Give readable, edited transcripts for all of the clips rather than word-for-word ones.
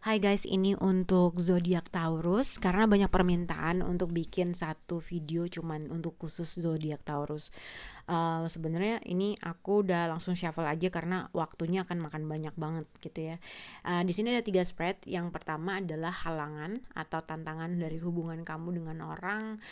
Hai guys, ini untuk zodiak Taurus karena banyak permintaan untuk bikin satu video cuman untuk khusus zodiak Taurus. Sebenarnya ini aku udah langsung shuffle aja karena waktunya akan makan banyak banget gitu ya. Di sini ada 3 spread. Yang pertama adalah halangan atau tantangan dari hubungan kamu dengan orang.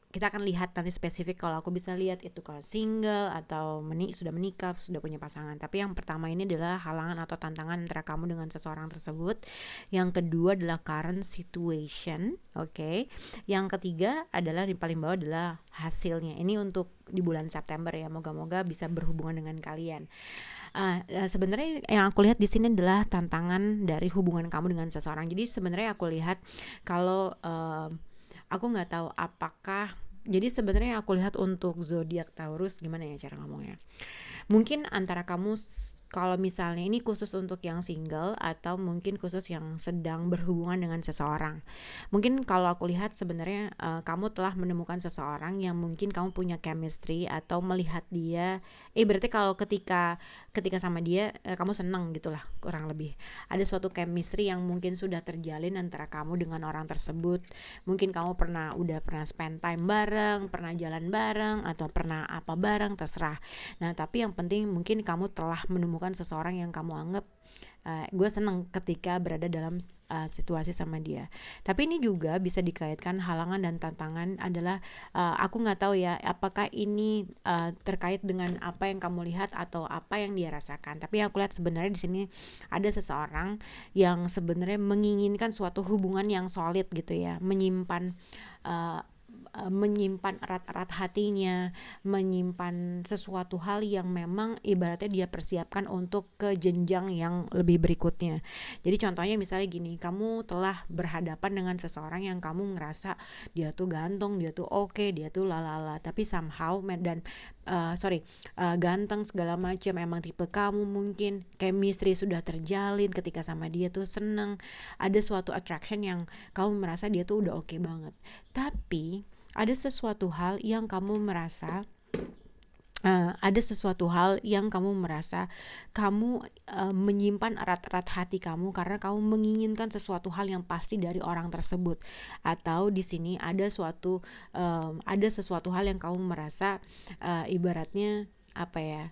Kita akan lihat nanti spesifik, kalau aku bisa lihat itu kalau single atau sudah menikah, sudah punya pasangan. Tapi yang pertama ini adalah halangan atau tantangan antara kamu dengan seseorang tersebut. Yang kedua adalah current situation, oke. Yang ketiga adalah di paling bawah adalah hasilnya. Ini untuk di bulan September ya, moga-moga bisa berhubungan dengan kalian. Sebenarnya yang aku lihat di sini adalah tantangan dari hubungan kamu dengan seseorang. Jadi sebenarnya aku lihat kalau aku nggak tahu apakah, jadi sebenarnya aku lihat untuk zodiak Taurus, gimana ya cara ngomongnya, mungkin antara kamu, kalau misalnya ini khusus untuk yang single atau mungkin khusus yang sedang berhubungan dengan seseorang. Mungkin kalau aku lihat sebenarnya kamu telah menemukan seseorang yang mungkin kamu punya chemistry atau melihat dia, berarti kalau ketika ketika sama dia kamu seneng gitulah kurang lebih. Ada suatu chemistry yang mungkin sudah terjalin antara kamu dengan orang tersebut. Mungkin kamu udah pernah spend time bareng, pernah jalan bareng, atau pernah apa bareng, terserah. Nah, tapi yang penting mungkin kamu telah menemukan seseorang yang kamu anggap, gue seneng ketika berada dalam situasi sama dia. Tapi ini juga bisa dikaitkan halangan dan tantangan adalah, aku nggak tahu ya apakah ini terkait dengan apa yang kamu lihat atau apa yang dia rasakan. Tapi yang aku lihat sebenarnya di sini ada seseorang yang sebenarnya menginginkan suatu hubungan yang solid gitu ya, uh, menyimpan erat-erat hatinya, menyimpan sesuatu hal yang memang ibaratnya dia persiapkan untuk ke jenjang yang lebih berikutnya. Jadi contohnya misalnya gini, kamu telah berhadapan dengan seseorang yang kamu ngerasa dia tuh ganteng, dia tuh oke, dia tuh lalala, tapi somehow ganteng segala macam, emang tipe kamu, mungkin chemistry sudah terjalin ketika sama dia tuh seneng, ada suatu attraction yang kamu merasa dia tuh udah oke banget. Tapi ada sesuatu hal yang kamu merasa kamu menyimpan erat-erat hati kamu karena kamu menginginkan sesuatu hal yang pasti dari orang tersebut. Atau di sini ada sesuatu hal yang kamu merasa, ibaratnya apa ya,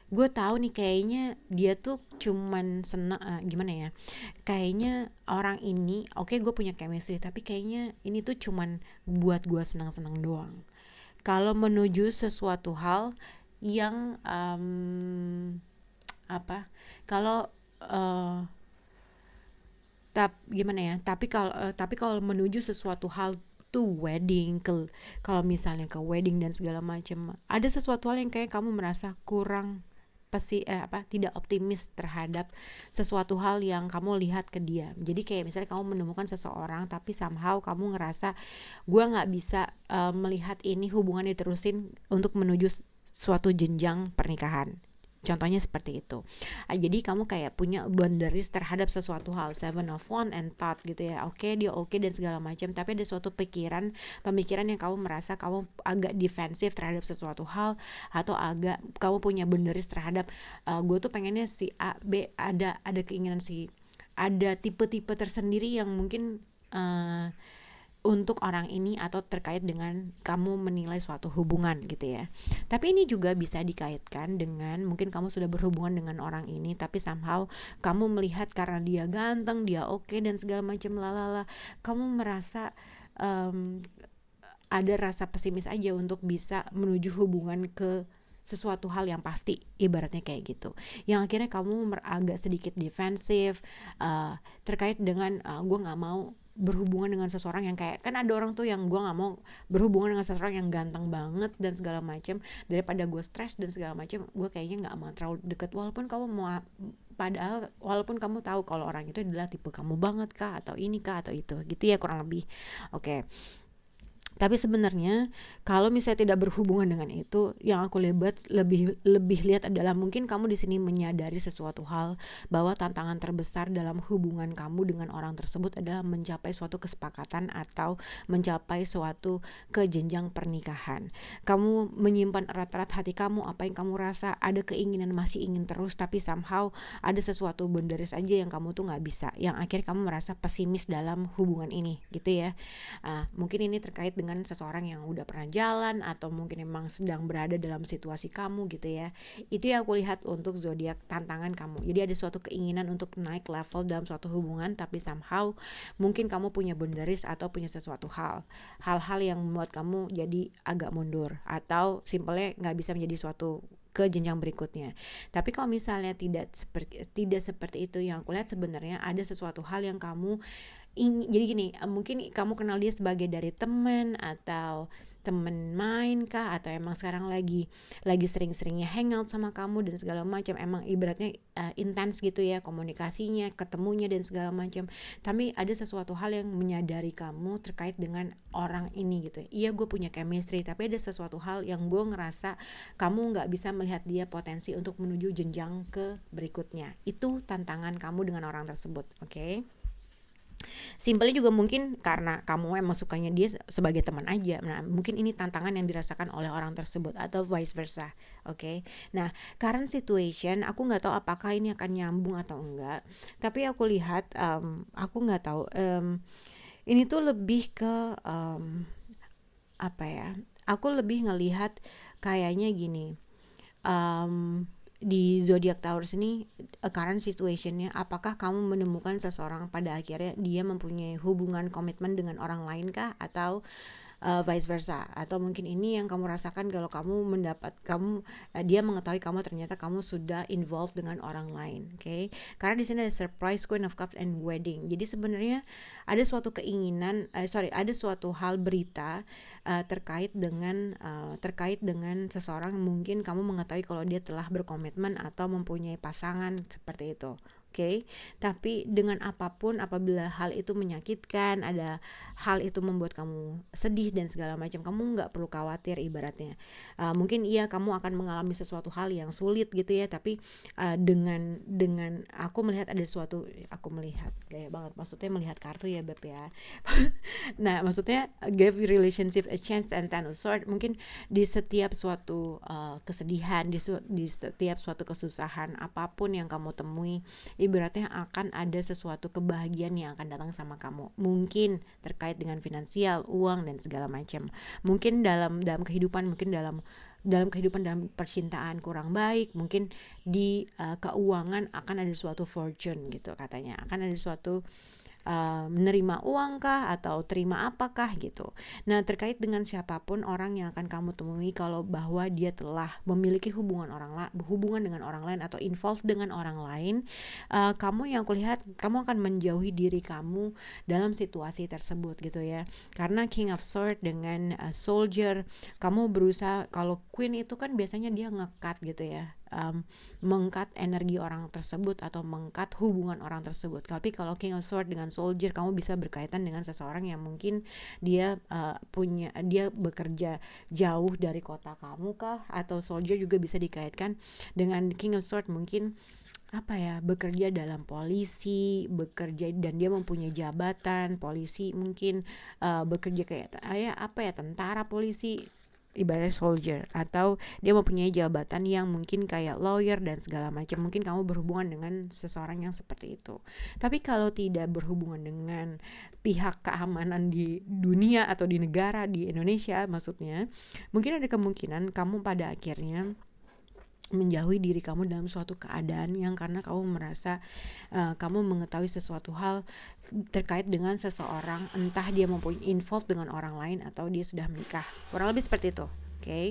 gue tahu nih kayaknya dia tuh cuman senang, gimana ya, kayaknya orang ini oke, gue punya chemistry, tapi kayaknya ini tuh cuman buat gue senang-senang doang. Kalau menuju sesuatu hal yang apa, kalau uh, gimana ya, tapi kalau menuju sesuatu hal tuh wedding, kalau misalnya ke wedding dan segala macam, ada sesuatu hal yang kayak kamu merasa kurang tidak optimis terhadap sesuatu hal yang kamu lihat ke dia. Jadi kayak misalnya kamu menemukan seseorang tapi somehow kamu ngerasa gue nggak bisa melihat ini hubungan diterusin untuk menuju suatu jenjang pernikahan. Contohnya seperti itu. Jadi kamu kayak punya boundaries terhadap sesuatu hal, seven of one and thought gitu ya. Oke, dia oke dan segala macam, tapi ada suatu pemikiran yang kamu merasa kamu agak defensif terhadap sesuatu hal, atau agak kamu punya boundaries terhadap, gue tuh pengennya si A, B, ada keinginan si, ada tipe-tipe tersendiri yang mungkin untuk orang ini atau terkait dengan kamu menilai suatu hubungan gitu ya. Tapi ini juga bisa dikaitkan dengan mungkin kamu sudah berhubungan dengan orang ini tapi somehow kamu melihat karena dia ganteng, dia oke dan segala macam lalala, kamu merasa um, ada rasa pesimis aja untuk bisa menuju hubungan ke sesuatu hal yang pasti, ibaratnya kayak gitu, yang akhirnya kamu agak sedikit defensif terkait dengan, gue nggak mau berhubungan dengan seseorang yang kayak, kan ada orang tuh yang gue nggak mau berhubungan dengan seseorang yang ganteng banget dan segala macam, daripada gue stres dan segala macam, gue kayaknya nggak mau terlalu deket, walaupun kamu tahu kalau orang itu adalah tipe kamu banget kah, atau ini kah, atau itu gitu ya kurang lebih. Oke. Tapi sebenarnya kalau misalnya tidak berhubungan dengan itu, yang aku lebih lebih lihat adalah mungkin kamu di sini menyadari sesuatu hal bahwa tantangan terbesar dalam hubungan kamu dengan orang tersebut adalah mencapai suatu kesepakatan atau mencapai suatu ke jenjang pernikahan. Kamu menyimpan erat-erat hati kamu, apa yang kamu rasa, ada keinginan masih ingin terus, tapi somehow ada sesuatu boundaries aja yang kamu tuh nggak bisa, yang akhirnya kamu merasa pesimis dalam hubungan ini, gitu ya. Mungkin ini terkait dengan seseorang yang udah pernah jalan atau mungkin emang sedang berada dalam situasi kamu gitu ya. Itu yang aku lihat untuk zodiak tantangan kamu. Jadi ada suatu keinginan untuk naik level dalam suatu hubungan, tapi somehow mungkin kamu punya boundaries atau punya sesuatu hal-hal yang membuat kamu jadi agak mundur atau simpelnya nggak bisa menjadi suatu ke jenjang berikutnya. Tapi kalau misalnya tidak seperti itu, yang aku lihat sebenarnya ada sesuatu hal yang kamu jadi gini, mungkin kamu kenal dia sebagai dari teman atau temen main kah, atau emang sekarang lagi sering-seringnya hangout sama kamu dan segala macam, emang ibaratnya intens gitu ya komunikasinya, ketemunya dan segala macam. Tapi ada sesuatu hal yang menyadari kamu terkait dengan orang ini gitu. Iya, gue punya chemistry, tapi ada sesuatu hal yang gue ngerasa kamu nggak bisa melihat dia potensi untuk menuju jenjang ke berikutnya. Itu tantangan kamu dengan orang tersebut, oke? Simpelnya juga mungkin karena kamu emang sukanya dia sebagai teman aja. Nah, mungkin ini tantangan yang dirasakan oleh orang tersebut atau vice versa. Oke. Nah, current situation aku nggak tahu apakah ini akan nyambung atau enggak. Tapi aku lihat aku nggak tahu ini tuh lebih ke apa ya? Aku lebih ngelihat kayaknya gini. Di zodiak Taurus ini current situationnya, apakah kamu menemukan seseorang pada akhirnya dia mempunyai hubungan komitmen dengan orang lain kah, atau vice versa, atau mungkin ini yang kamu rasakan kalau dia mengetahui kamu ternyata kamu sudah involved dengan orang lain, oke? Karena di sini ada surprise, Queen of Cups and wedding. Jadi sebenarnya ada suatu ada suatu hal berita terkait dengan seseorang yang mungkin kamu mengetahui kalau dia telah berkomitmen atau mempunyai pasangan seperti itu. Oke, tapi dengan apapun, apabila hal itu menyakitkan, ada hal itu membuat kamu sedih dan segala macam, kamu nggak perlu khawatir ibaratnya. Mungkin iya kamu akan mengalami sesuatu hal yang sulit gitu ya, tapi dengan aku melihat ada suatu, aku melihat gaya banget, maksudnya melihat kartu ya Beb ya. Nah, maksudnya give relationship a chance and ten of sword. Mungkin di setiap suatu kesedihan, di setiap suatu kesusahan apapun yang kamu temui, ibaratnya akan ada sesuatu kebahagiaan yang akan datang sama kamu. Mungkin terkait dengan finansial, uang dan segala macam. Mungkin dalam kehidupan, mungkin dalam kehidupan, dalam percintaan kurang baik, mungkin di keuangan akan ada suatu fortune gitu katanya. Akan ada suatu menerima uang kah atau terima apakah gitu. Nah, terkait dengan siapapun orang yang akan kamu temui kalau bahwa dia telah memiliki hubungan dengan orang lain atau involved dengan orang lain, kamu yang kulihat kamu akan menjauhi diri kamu dalam situasi tersebut gitu ya. Karena King of Sword dengan Soldier, kamu berusaha, kalau Queen itu kan biasanya dia ngekat gitu ya, mengkat energi orang tersebut atau mengkat hubungan orang tersebut. Tapi kalau King of Sword dengan Soldier, kamu bisa berkaitan dengan seseorang yang mungkin dia bekerja jauh dari kota kamu kah, atau Soldier juga bisa dikaitkan dengan King of Sword, mungkin bekerja dalam polisi, bekerja dan dia mempunyai jabatan polisi, mungkin bekerja kayak tentara, polisi, ibaratnya soldier, atau dia mempunyai jabatan yang mungkin kayak lawyer dan segala macam. Mungkin kamu berhubungan dengan seseorang yang seperti itu. Tapi kalau tidak berhubungan dengan pihak keamanan di dunia atau di negara, di Indonesia maksudnya, mungkin ada kemungkinan kamu pada akhirnya menjauhi diri kamu dalam suatu keadaan yang karena kamu merasa kamu mengetahui sesuatu hal terkait dengan seseorang, entah dia mempunyai involved dengan orang lain atau dia sudah menikah, kurang lebih seperti itu, oke?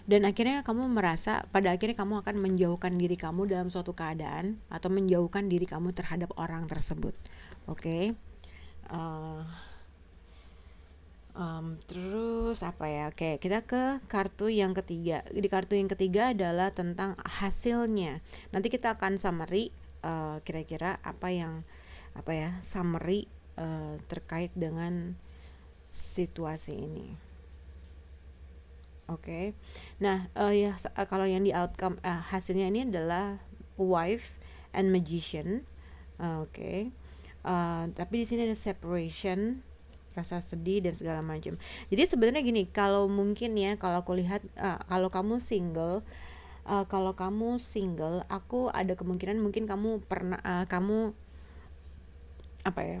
Dan akhirnya kamu merasa pada akhirnya kamu akan menjauhkan diri kamu dalam suatu keadaan atau menjauhkan diri kamu terhadap orang tersebut, oke? Terus Oke, kita ke kartu yang ketiga. Di kartu yang ketiga adalah tentang hasilnya. Nanti kita akan summary kira-kira summary terkait dengan situasi ini. Oke. Nah, ya kalau yang di outcome hasilnya ini adalah wife and magician. Oke. Tapi di sini ada separation, rasa sedih dan segala macam. Jadi sebenarnya gini, kalau mungkin ya, kalau aku lihat kalau kamu single, aku ada kemungkinan mungkin kamu pernah kamu apa ya?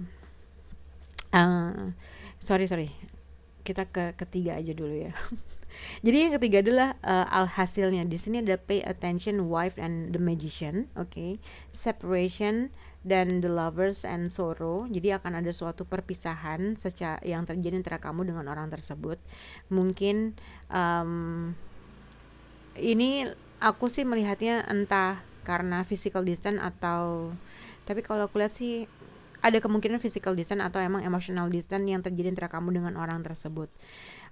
Uh, sorry, kita ke ketiga aja dulu ya. Jadi yang ketiga adalah hasilnya. Di sini ada pay attention, wife and the magician, oke. Okay. Separation dan the lovers and sorrow. Jadi akan ada suatu perpisahan yang terjadi antara kamu dengan orang tersebut. Mungkin ini aku sih melihatnya entah karena physical distance atau, tapi kalau aku lihat sih ada kemungkinan physical distance atau emang emotional distance yang terjadi antara kamu dengan orang tersebut.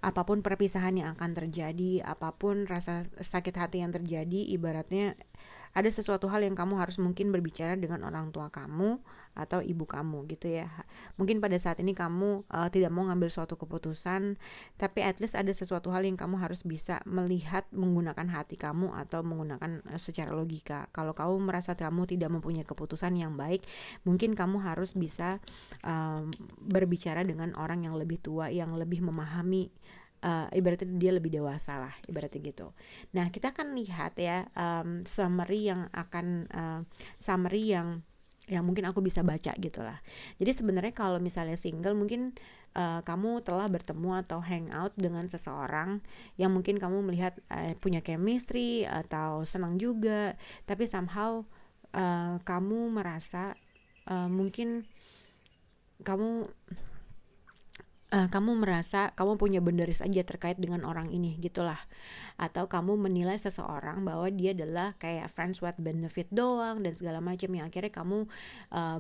Apapun perpisahan yang akan terjadi, apapun rasa sakit hati yang terjadi, ibaratnya ada sesuatu hal yang kamu harus mungkin berbicara dengan orang tua kamu atau ibu kamu gitu ya. Mungkin pada saat ini kamu tidak mau ngambil suatu keputusan, tapi at least ada sesuatu hal yang kamu harus bisa melihat menggunakan hati kamu atau menggunakan secara logika. Kalau kamu merasa kamu tidak mempunyai keputusan yang baik, mungkin kamu harus bisa berbicara dengan orang yang lebih tua, yang lebih memahami, ibaratnya dia lebih dewasa lah, ibaratnya gitu. Nah, kita akan lihat ya summary yang mungkin aku bisa baca gitu lah. Jadi sebenarnya kalau misalnya single, mungkin kamu telah bertemu atau hangout dengan seseorang yang mungkin kamu melihat punya chemistry atau senang juga, tapi somehow kamu merasa mungkin kamu kamu merasa kamu punya boundaries aja terkait dengan orang ini gitulah, atau kamu menilai seseorang bahwa dia adalah kayak friends with benefit doang dan segala macam, yang akhirnya kamu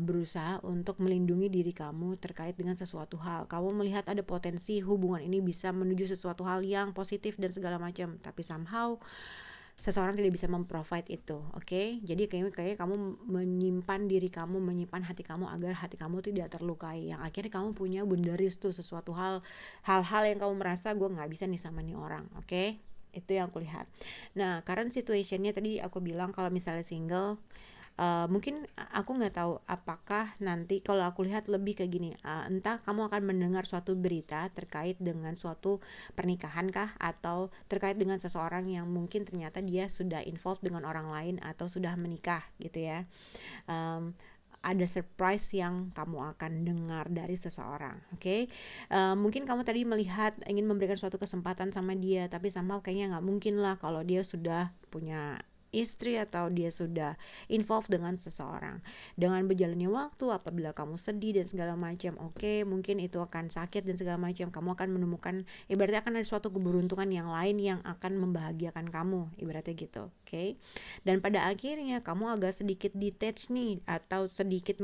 berusaha untuk melindungi diri kamu terkait dengan sesuatu hal. Kamu melihat ada potensi hubungan ini bisa menuju sesuatu hal yang positif dan segala macam, tapi somehow seseorang tidak bisa memprovide itu, oke? Jadi kayak kamu menyimpan diri kamu, menyimpan hati kamu agar hati kamu tidak terlukai, yang akhirnya kamu punya boundaries tuh, sesuatu hal-hal yang kamu merasa gue nggak bisa nih sama nih orang, oke? Itu yang aku lihat. Nah, current situationnya tadi aku bilang kalau misalnya single, mungkin aku nggak tahu apakah nanti kalau aku lihat lebih kayak gini, entah kamu akan mendengar suatu berita terkait dengan suatu pernikahan kah, atau terkait dengan seseorang yang mungkin ternyata dia sudah involved dengan orang lain atau sudah menikah gitu ya. Ada surprise yang kamu akan dengar dari seseorang, oke? Mungkin kamu tadi melihat ingin memberikan suatu kesempatan sama dia, tapi somehow kayaknya nggak mungkin lah kalau dia sudah punya istri atau dia sudah involved dengan seseorang. Dengan berjalannya waktu, apabila kamu sedih dan segala macam, oke, mungkin itu akan sakit dan segala macam, kamu akan menemukan, ibaratnya akan ada suatu keberuntungan yang lain yang akan membahagiakan kamu, ibaratnya gitu, oke? Dan pada akhirnya kamu agak sedikit detach nih, atau sedikit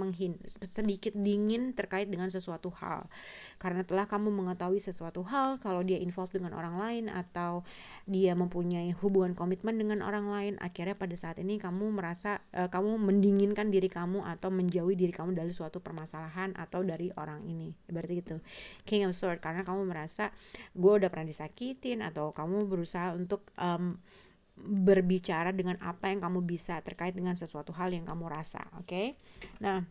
dingin terkait dengan sesuatu hal, karena telah kamu mengetahui sesuatu hal kalau dia involved dengan orang lain atau dia mempunyai hubungan komitmen dengan orang lain. Akhirnya pada saat ini kamu merasa kamu mendinginkan diri kamu atau menjauhi diri kamu dari suatu permasalahan atau dari orang ini, berarti gitu. King of Sword, karena kamu merasa gue udah pernah disakitin, atau kamu berusaha untuk berbicara dengan apa yang kamu bisa terkait dengan sesuatu hal yang kamu rasa, oke? Nah,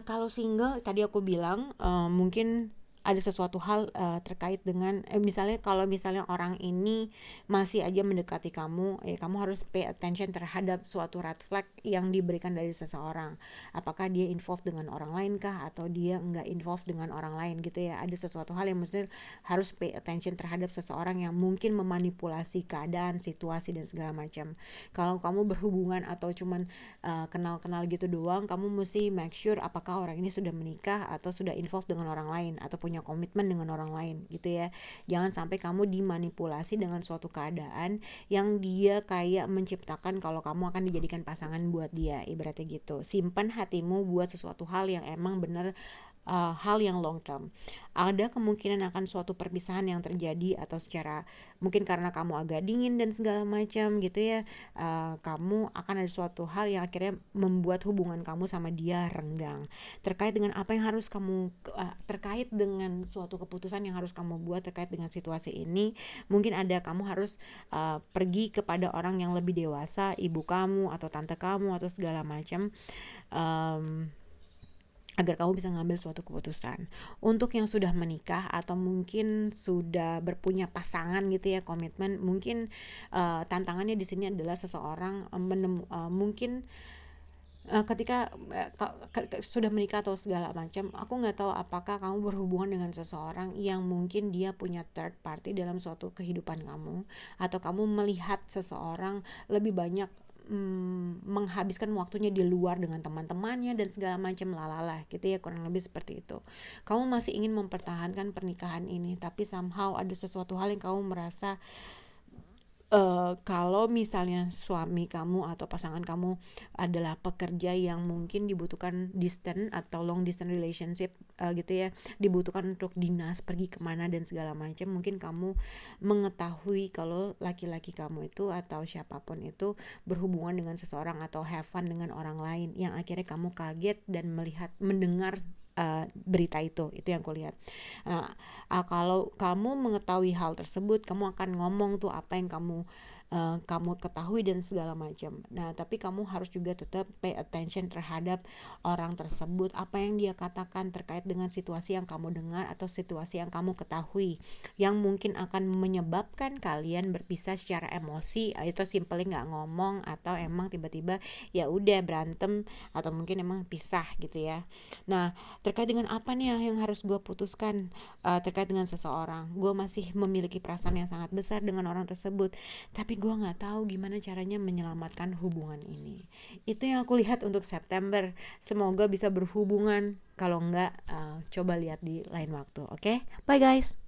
kalau single tadi aku bilang mungkin ada sesuatu hal terkait dengan misalnya kalau misalnya orang ini masih aja mendekati kamu, kamu harus pay attention terhadap suatu red flag yang diberikan dari seseorang. Apakah dia involved dengan orang lain kah, atau dia nggak involved dengan orang lain gitu ya. Ada sesuatu hal yang mesti harus pay attention terhadap seseorang yang mungkin memanipulasi keadaan, situasi dan segala macam. Kalau kamu berhubungan atau cuman kenal-kenal gitu doang, kamu mesti make sure apakah orang ini sudah menikah atau sudah involved dengan orang lain atau punya komitmen dengan orang lain gitu ya. Jangan sampai kamu dimanipulasi dengan suatu keadaan yang dia kayak menciptakan kalau kamu akan dijadikan pasangan buat dia, ibaratnya gitu. Simpan hatimu buat sesuatu hal yang emang bener hal yang long term. Ada kemungkinan akan suatu perpisahan yang terjadi, atau secara mungkin karena kamu agak dingin dan segala macam gitu ya, kamu akan ada suatu hal yang akhirnya membuat hubungan kamu sama dia renggang. Terkait dengan apa yang harus kamu terkait dengan suatu keputusan yang harus kamu buat terkait dengan situasi ini, mungkin ada kamu harus pergi kepada orang yang lebih dewasa, ibu kamu atau tante kamu atau segala macam, um, agar kamu bisa ngambil suatu keputusan. Untuk yang sudah menikah atau mungkin sudah berpunya pasangan gitu ya, komitmen, mungkin tantangannya di sini adalah seseorang mungkin ketika sudah menikah atau segala macam, aku nggak tahu apakah kamu berhubungan dengan seseorang yang mungkin dia punya third party dalam suatu kehidupan kamu, atau kamu melihat seseorang lebih banyak menghabiskan waktunya di luar dengan teman-temannya dan segala macam, lalala gitu ya, kurang lebih seperti itu. Kamu masih ingin mempertahankan pernikahan ini, tapi somehow ada sesuatu hal yang kamu merasa kalau misalnya suami kamu atau pasangan kamu adalah pekerja yang mungkin dibutuhkan distant atau long distance relationship gitu ya, dibutuhkan untuk dinas, pergi kemana dan segala macam, mungkin kamu mengetahui kalau laki-laki kamu itu atau siapapun itu berhubungan dengan seseorang atau have fun dengan orang lain, yang akhirnya kamu kaget dan mendengar berita itu yang kulihat. Nah, kalau kamu mengetahui hal tersebut, kamu akan ngomong tuh apa yang kamu ketahui dan segala macam. Nah, tapi kamu harus juga tetap pay attention terhadap orang tersebut, apa yang dia katakan terkait dengan situasi yang kamu dengar atau situasi yang kamu ketahui, yang mungkin akan menyebabkan kalian berpisah secara emosi, itu simpelnya nggak ngomong, atau emang tiba-tiba ya udah berantem, atau mungkin emang pisah gitu ya. Nah, terkait dengan apa nih yang harus gue putuskan terkait dengan seseorang, gue masih memiliki perasaan yang sangat besar dengan orang tersebut, tapi gue nggak tahu gimana caranya menyelamatkan hubungan ini. Itu yang aku lihat untuk September. Semoga bisa berhubungan. Kalau enggak, coba lihat di lain waktu. Oke, bye guys.